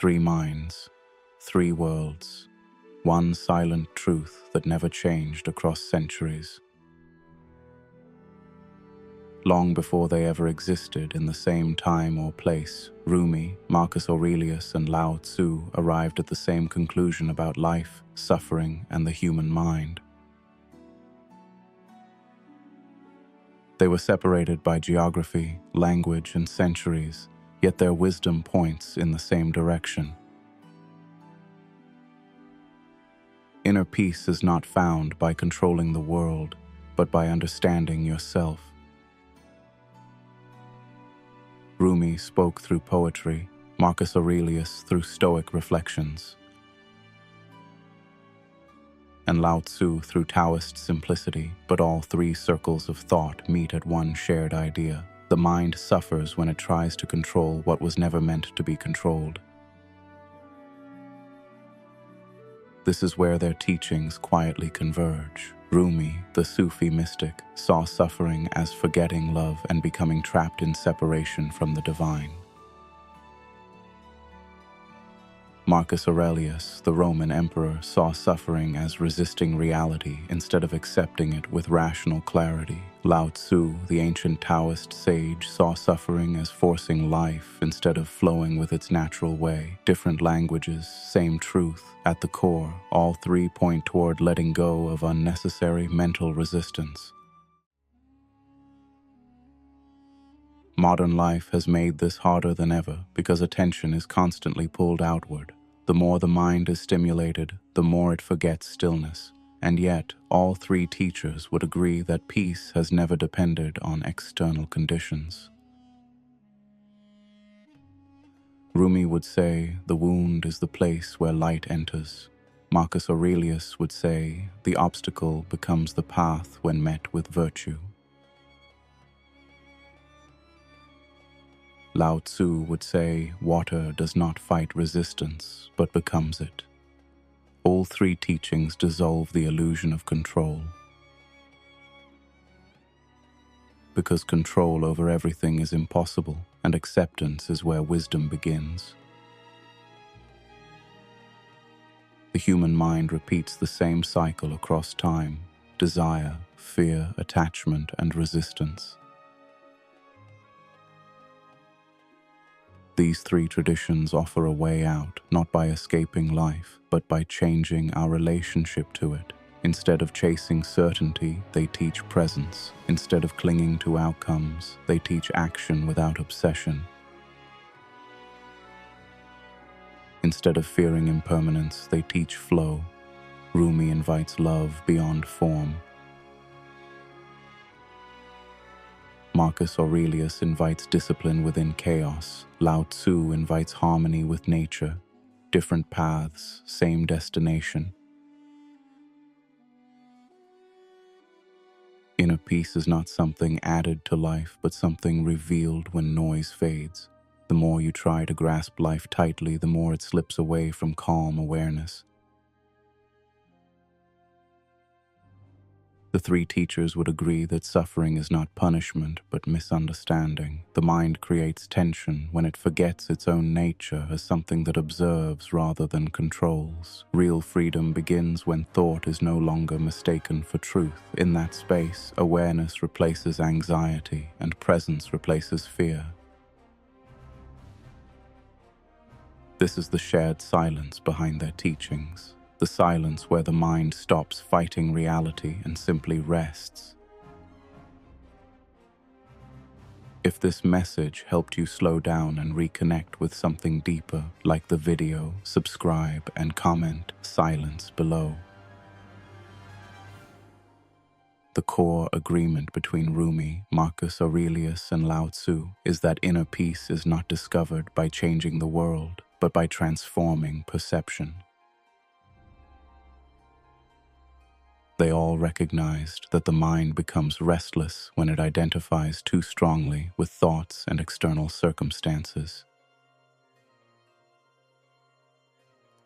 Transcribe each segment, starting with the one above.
Three minds, three worlds, one silent truth that never changed across centuries. Long before they ever existed in the same time or place, Rumi, Marcus Aurelius, and Lao Tzu arrived at the same conclusion about life, suffering, and the human mind. They were separated by geography, language, and centuries, yet their wisdom points in the same direction. Inner peace is not found by controlling the world, but by understanding yourself. Rumi spoke through poetry, Marcus Aurelius through Stoic reflections, and Lao Tzu through Taoist simplicity, but all three circles of thought meet at one shared idea. The mind suffers when it tries to control what was never meant to be controlled. This is where their teachings quietly converge. Rumi, the Sufi mystic, saw suffering as forgetting love and becoming trapped in separation from the divine. Marcus Aurelius, the Roman emperor, saw suffering as resisting reality instead of accepting it with rational clarity. Lao Tzu, the ancient Taoist sage, saw suffering as forcing life instead of flowing with its natural way. Different languages, same truth. At the core, all three point toward letting go of unnecessary mental resistance. Modern life has made this harder than ever because attention is constantly pulled outward. The more the mind is stimulated, the more it forgets stillness. And yet, all three teachers would agree that peace has never depended on external conditions. Rumi would say, the wound is the place where light enters. Marcus Aurelius would say, the obstacle becomes the path when met with virtue. Lao Tzu would say, water does not fight resistance, but becomes it. All three teachings dissolve the illusion of control. Because control over everything is impossible, and acceptance is where wisdom begins. The human mind repeats the same cycle across time: desire, fear, attachment, and resistance. These three traditions offer a way out, not by escaping life, but by changing our relationship to it. Instead of chasing certainty, they teach presence. Instead of clinging to outcomes, they teach action without obsession. Instead of fearing impermanence, they teach flow. Rumi invites love beyond form. Marcus Aurelius invites discipline within chaos. Lao Tzu invites harmony with nature. Different paths, same destination. Inner peace is not something added to life, but something revealed when noise fades. The more you try to grasp life tightly, the more it slips away from calm awareness. The three teachers would agree that suffering is not punishment, but misunderstanding. The mind creates tension when it forgets its own nature as something that observes rather than controls. Real freedom begins when thought is no longer mistaken for truth. In that space, awareness replaces anxiety and presence replaces fear. This is the shared silence behind their teachings. The silence where the mind stops fighting reality and simply rests. If this message helped you slow down and reconnect with something deeper, like the video, subscribe and comment silence below. The core agreement between Rumi, Marcus Aurelius, and Lao Tzu is that inner peace is not discovered by changing the world, but by transforming perception. They all recognized that the mind becomes restless when it identifies too strongly with thoughts and external circumstances.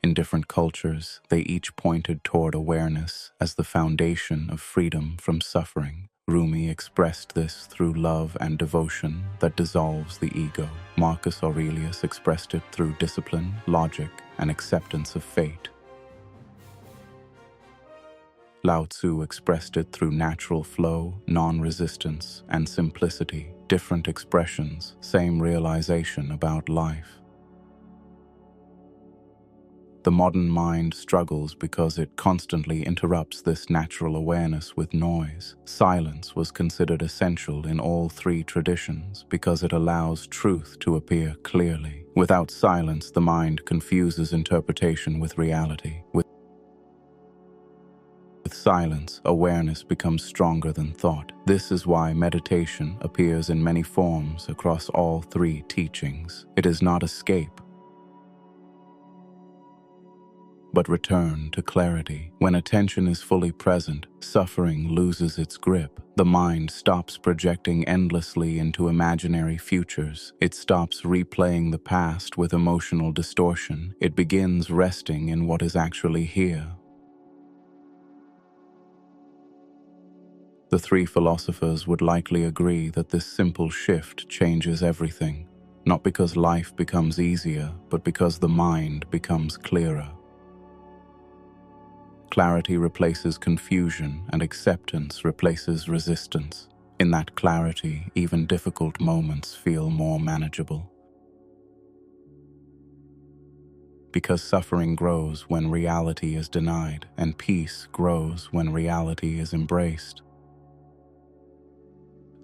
In different cultures, they each pointed toward awareness as the foundation of freedom from suffering. Rumi expressed this through love and devotion that dissolves the ego. Marcus Aurelius expressed it through discipline, logic, and acceptance of fate. Lao Tzu expressed it through natural flow, non-resistance, and simplicity. Different expressions, same realization about life. The modern mind struggles because it constantly interrupts this natural awareness with noise. Silence was considered essential in all three traditions because it allows truth to appear clearly. Without silence, the mind confuses interpretation with reality. With silence, awareness becomes stronger than thought. This is why meditation appears in many forms across all three teachings. It is not escape, but return to clarity. When attention is fully present, suffering loses its grip. The mind stops projecting endlessly into imaginary futures. It stops replaying the past with emotional distortion. It begins resting in what is actually here. The three philosophers would likely agree that this simple shift changes everything, not because life becomes easier, but because the mind becomes clearer. Clarity replaces confusion, and acceptance replaces resistance. In that clarity, even difficult moments feel more manageable. Because suffering grows when reality is denied, and peace grows when reality is embraced.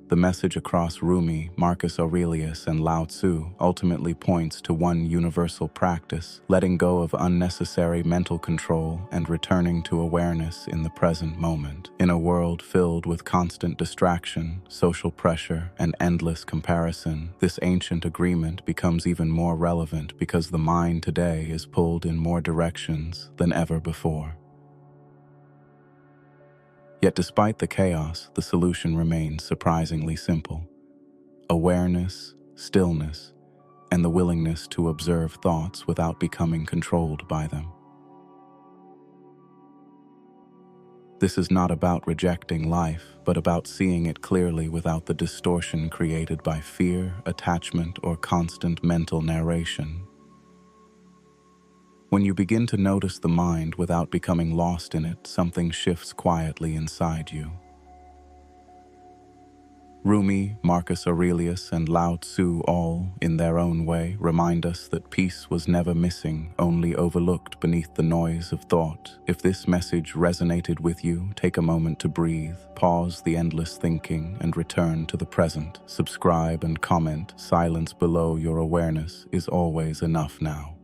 The message across Rumi, Marcus Aurelius, and Lao Tzu ultimately points to one universal practice: letting go of unnecessary mental control and returning to awareness in the present moment. In a world filled with constant distraction, social pressure, and endless comparison, this ancient agreement becomes even more relevant because the mind today is pulled in more directions than ever before. Yet despite the chaos, the solution remains surprisingly simple: awareness, stillness, and the willingness to observe thoughts without becoming controlled by them. This is not about rejecting life, but about seeing it clearly without the distortion created by fear, attachment, or constant mental narration. When you begin to notice the mind without becoming lost in it, something shifts quietly inside you. Rumi, Marcus Aurelius, and Lao Tzu all, in their own way, remind us that peace was never missing, only overlooked beneath the noise of thought. If this message resonated with you, take a moment to breathe, pause the endless thinking, and return to the present. Subscribe and comment. Silence below your awareness is always enough now.